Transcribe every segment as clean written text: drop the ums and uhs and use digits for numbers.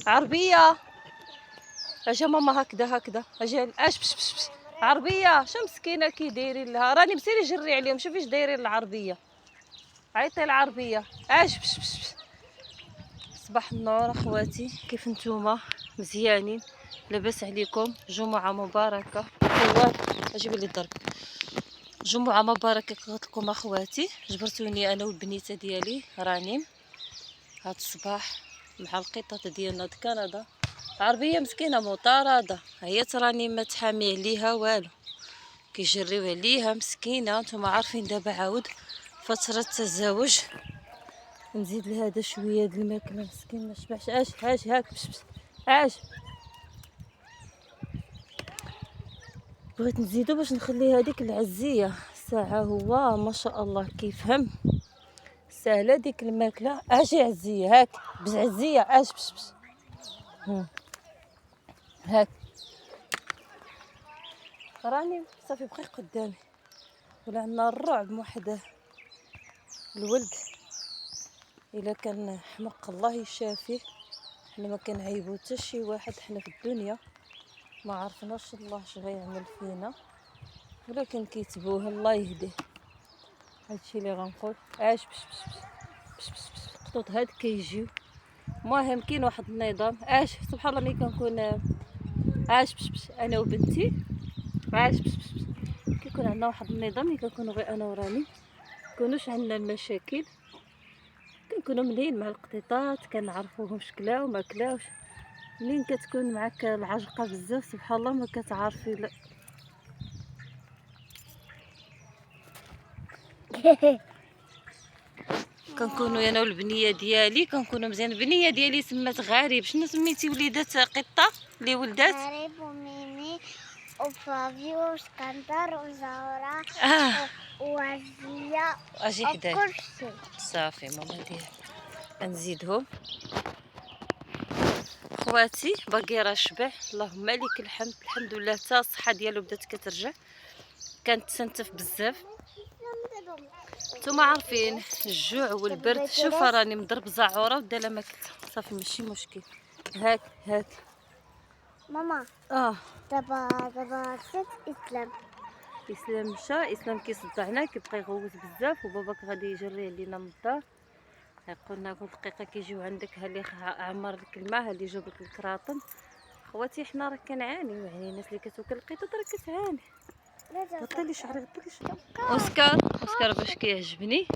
عربيه. اجا ماما هكذا هكذا اجا اش بش بش بش. عربيه شو مسكينه كي دايرين لها، راني مسيري جري عليهم، شوفي اش دايرين العربيه. عيطي العربيه اش بش بش بش. صباح النور اخواتي، كيف نتوما؟ مزيانين؟ لاباس عليكم؟ جمعه مباركه. حوار اجيب لي الضرب. جمعه مباركه قلت لكم اخواتي. جبرتوني انا والبنيته ديالي راني هاد الصباح مع القطط ديالنا د كندا. عربيه مسكينه مطارده، هي راني ما تحامي عليها والو، كيجريو عليها مسكينه. نتوما عارفين دابا عاود فتره التزاوج. نزيد لهذا شويه د الماكله مسكين ما شبعش. اش هاك بش بش. اش بغيت نزيدو باش نخلي هذيك العزيه ساعه. هو ما شاء الله كيفهم سهله ديك الماكله. اجي عزيه هاك بزعزيه اش بش بش. هاك راني صافي بقي قدامي. ولا عندنا الرعب من واحد الولد الا كان حمق الله يشافيه. حنا ما كنعيبو حتى شي واحد حنا في الدنيا، ما عرفناش الله اش غيعمل فينا، ولكن كيتبوه الله يهديه. هادشي اللي غنقول. اش بش بش بش بش بش بش. القطوط هاد كيجيو. المهم كاين واحد النظام. اش سبحان الله ملي كنكون اش بش بش انا وبنتي اش بش بش بش. كيكون عندنا واحد النظام ملي كنكونوا غير انا وراني مكونوش عندنا المشاكل، كنكونوا مليين مع القطيطات، كنعرفوهم شكلاو ما كلاوش. منين كتكون معاك العجقه بزاف سبحان الله ما كتعرفي لا. كنكونوا انا والبنيه ديالي كنكونوا مزيان. البنيه ديالي سمات غريب. شنو سميتي وليدات قطه اللي ولدات؟ غريب وميمي وفلافيو واسكندر وزهرة وعزية اجي حدايا وكرسي. صافي ماما ديالي نزيدهم. خواتي باقي راه شبع اللهم لك الحمد. الحمد لله حتى الصحه ديالو بدات كترجع، كانت تنتف بزاف. نتوما عارفين الجوع والبرد. شوف راني مضرب زعوره ودالا ما كلت صافي ماشي مشكل. هاك ماما دابا نسيت اسلام. اسلام مشى. اسلام كيصدعنا كيبقى يغوت بزاف، وباباك غادي يجري علينا من الدار. قلنا كل دقيقه كيجيو عندك ها اللي عمر لك الماء، ها اللي جاب لك الكراطن. خواتي حنا راه كنعانيو، يعني الناس اللي كتوكل القطط راه كتعاني. غطي شعري غطي شعري. اوسكار باش كيعجبني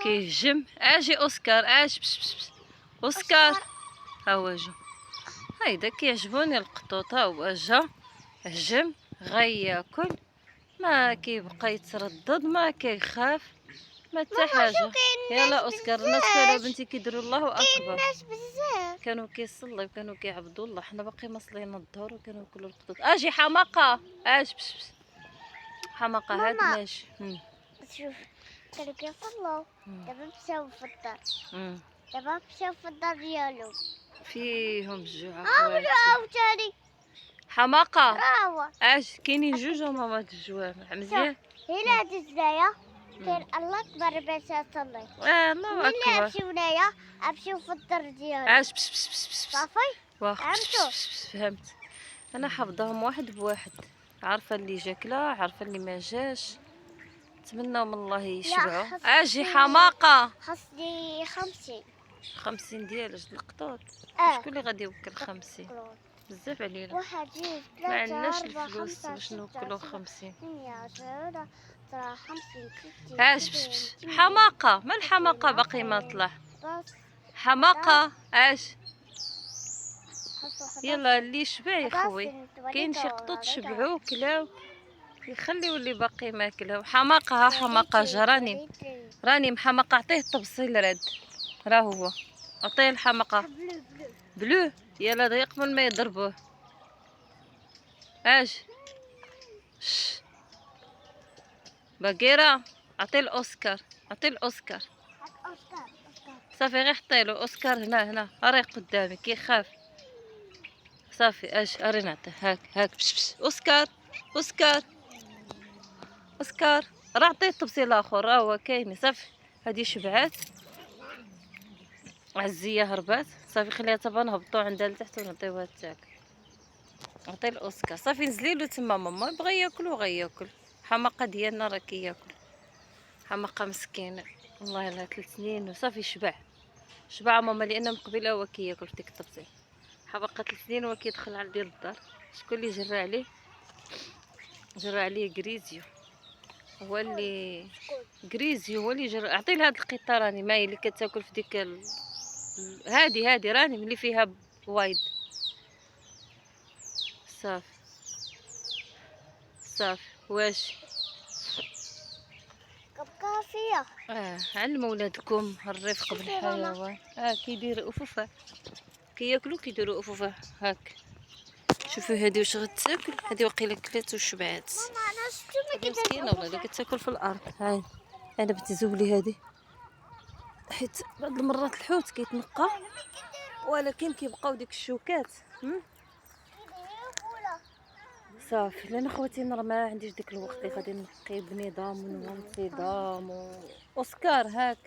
كيهجم. اجي اوسكار اش بش بش بش. اوسكار ها هو جا. هايدا كيعجبوني القطوط. ها هو جا هجم غياكل، ما كيبقى يتردد ما كيخاف ما حتى حاجه. يلا اوسكار الناس كانوا بنتي كيديروا الله اكبر، الناس بزاف كانوا كيصليو كانوا كيعبدوا الله. حنا باقي ما صلينا الظهر وكانوا ياكلوا القطوط. اجي حماقه اش بش بش. حماقه هاك ماشي. شوف كانوا كيصلوا دابا مشاو في الدار. دابا مشاو في الدار ديالو فيهم الجوع عاودوا عاوتاني حماقه. راهو اش كاينين جوج هما د الجوامع مزيان. هنا هاد الزايا كاين الله اكبر باش اصلي. الله ملي اكبر. نمشيو هنايا نمشيو في الدار ديالو. اش بش بش بش بش. صافي فهمتوا. فهمت. انا حافظاهم واحد بواحد، عارفه اللي جا كلا عارفه اللي ما جاش. نتمنى من الله يشبعوا. اجي حماقه. خاصني 50. 50 ديال جوج القطوط. شكون اللي غادي يوكل 50؟ بزاف علينا. 1 2 ما 3 عندناش 4 الفلوس 5 باش 6 نوكلو 7 50. 8 10 50 60 اش بش حماقه. ما الحماقه باقي ما طلع. حماقه اش. يلا اللي شبع يخوي. كاين شي قطوط شبعوا كلاو يخليو اللي باقي ما كلاو. حماقه ها حماقه جا راني محماقه. عطيه الطبسيل راد راه هو. عطيه الحماقه بلو. يلا دقيق قبل ما يضربوه. اش باقيرة. عطيه الاوسكار عطيه الاوسكار. صافي غير حطيلو اوسكار. هنا راه قدامي كيخاف. صافي اش اري نعطيه. هاك بش بش. اوسكار راه عطيه الطبسيل الاخر راه هو كاين. صافي هادي شبعات. عزيه هربات صافي خليها تبا نهبطو عندها لتحت ونعطيوها تاكل. عطي الاوسكار صافي نزليلو تما ماما بغى ياكل وغياكل. حماقه ديالنا راه كياكل، حماقه مسكينه والله لها 3 سنين وصافي شبع ماما، لان من قبيله هو كياكل في ديك التفصيل. حماقه 3 سنين هو كيدخل عندي للدار. شكون اللي جرى عليه؟ جرى عليه غريزيو، هو اللي غريزيو هو اللي جرى. عطي لها هاد القطه راني ماي اللي كتاكل في ديك هادي راني اللي فيها وايد. صافي صافي واش كبكة فيها. علموا ولادكم الرفق بالحيوان. كيديروا أفوفة، كياكلوا كيديروا أفوفة هاك. شوفوا هادي واش غتاكل، هادي واقيلا كلات وشبعات. ماما أنا شفتو هادي مسكينة والله إلا كتاكل في الأرض. هاي أنا بنتي زولي هادي، حيت بعض المرات الحوت كيتنقى ولكن كيبقاو ديك الشوكات. صافي لأن خواتي انا راه ما عنديش ديك الوقت اللي غادي نقي بنظام وانتظام اوسكار. هاك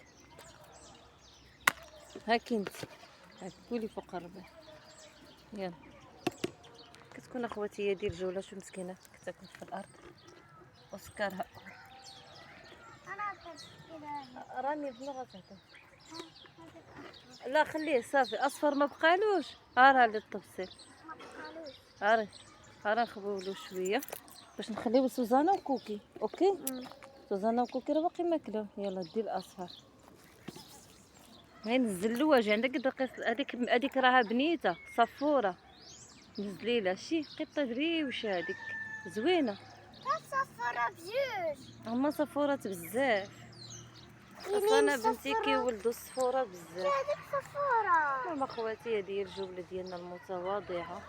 انت هاك قولي فوق الربع. يلا كتكون اخواتي هي ديال الجوله شو مسكينه كتاكل في الارض. اوسكار راني بنا غتعطي. لا خليه صافي اصفر ما بقالوش. راه للتبصيل راه نخبيولو شويه باش نخليو سوزانا وكوكي. اوكي سوزانا وكوكي راه باقي ماكلو. يلا دير الاصفر. هاي نزلو واجي عندك دقيق. هذيك راها بنيته صفوره. نزلي لها شي قطه دريوشه هذيك زوينه. صفرة بجوج. هما صفورات بزاف. اصلا انا بنتي كيولدوا الصفوره بزاف. هذيك صفورة. ماما خواتي هذه هي الجوله ديالنا المتواضعه.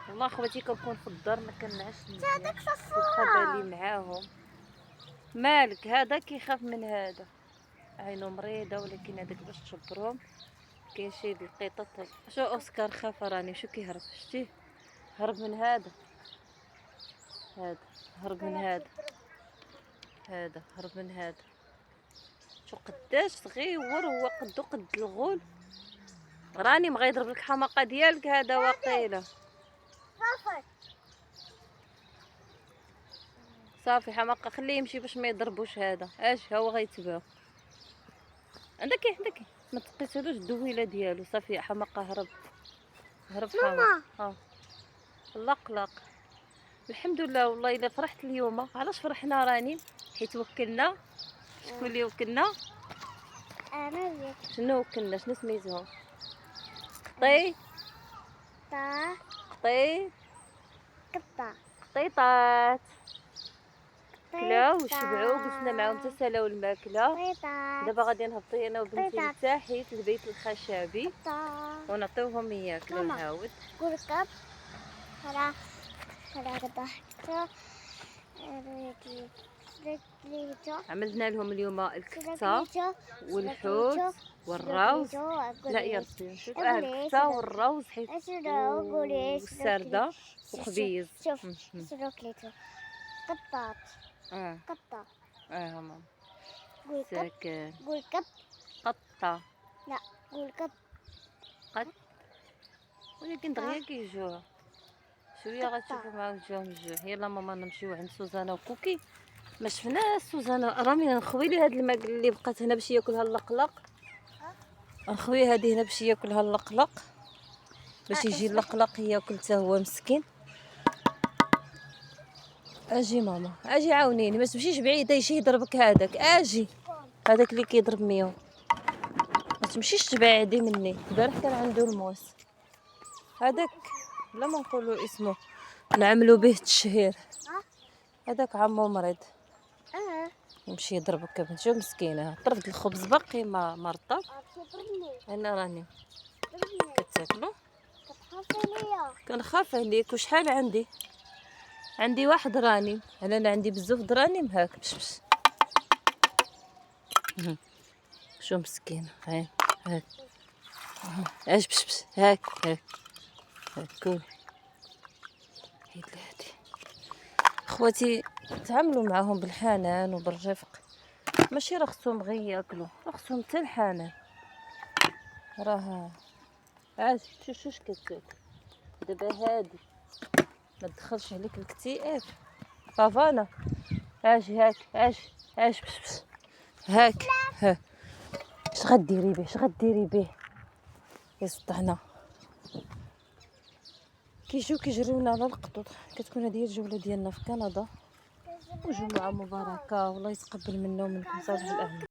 والله خواتي كنكون في الدار ما كنعش هذيك صفورة. بالي معاهم. مالك هذا كيخاف من هذا، عينو مريضه ولكن هذاك باش تشبرهم. كاين شي القطط. شو اوسكار خاف راني شو كيهرب. شتيه هرب من هذا هرب من هذا هرب من هذا. شو قداش صغيور هو قدو قد الغول. راني بغا يضرب لك حماقه ديالك هذا واقيلا. صافي حماقه خليه يمشي باش ما يضربوش هذا. هو غيتباو. عندك ما تقيسولوش الدويله ديالو. صافي حماقه هرب حماقه. لق الحمد لله والله الا فرحت اليوم. علاش فرحنا راني؟ حيت وكلنا. شكون اللي وكلنا؟ أنا شنو وكلنا؟ شنو سميتهم؟ قطي قطيطات كلاو وشبعوا جلسنا معاهم تسالاو الماكله. دابا غادي نهبطي انا وبنتي لتحت البيت الخشبي ونعطيوهم ياكلوا. نعاود كركب هلا عملنا لهم اليوم الكفته والحوت والروز. لا يا ربي نشوف الكفته والروز حيت والسرده وخبيز. شوف سلوكيتو قطات قطة. ماما قول كب. ساكن قول كب. قطه. لا قول كب. ولكن دغيا كيجوع شويه غتشوفوا معاهم جاهم الجوع. يلا ماما نمشيو عند سوزانا وكوكي. ما شفناش سوزانا رامي. نخوي لي هاد الماء اللي بقات هنا باش ياكلها اللقلق. نخوي هادي هنا باش ياكلها اللقلق باش يجي اللقلق ياكل حتى هو مسكين. اجي ماما اجي عاونيني ما تمشيش بعيده يجي يضربك هذاك. هذاك اللي كيضرب ميو ما تمشيش تبعدي مني. البارح كان عنده الموس هذاك لا ما نقولوا اسمه نعملوا به التشهير. هذاك عمو مريض يمشي يضربك بنتي مسكينه. طرفت الخبز باقي ما رطب. انا راني كتاكلو كنخاف عليك. وشحال عندي واحد راني. انا عندي بزاف دراهم هاك بش شو مسكينه. هاك بش هاك كول. هيد هادي خواتي تعاملوا معاهم بالحنان وبالرفق. ماشي راه خصهم غير ياكلوا، راه خصهم حتى الحنان. راه اجي شوش كتاك دابا هادي ما تدخلش عليك الاكتئاب. فافانا اجي هاك اجي بس بس هاك. ها اش غديري به اش غديري به يا سطحنا. كيجيو كيجريونا على القطوط. كتكون هذه هي الجوله ديالنا في كندا، وجمعه مباركه والله يتقبل منا ومنكم صالح الاعمال.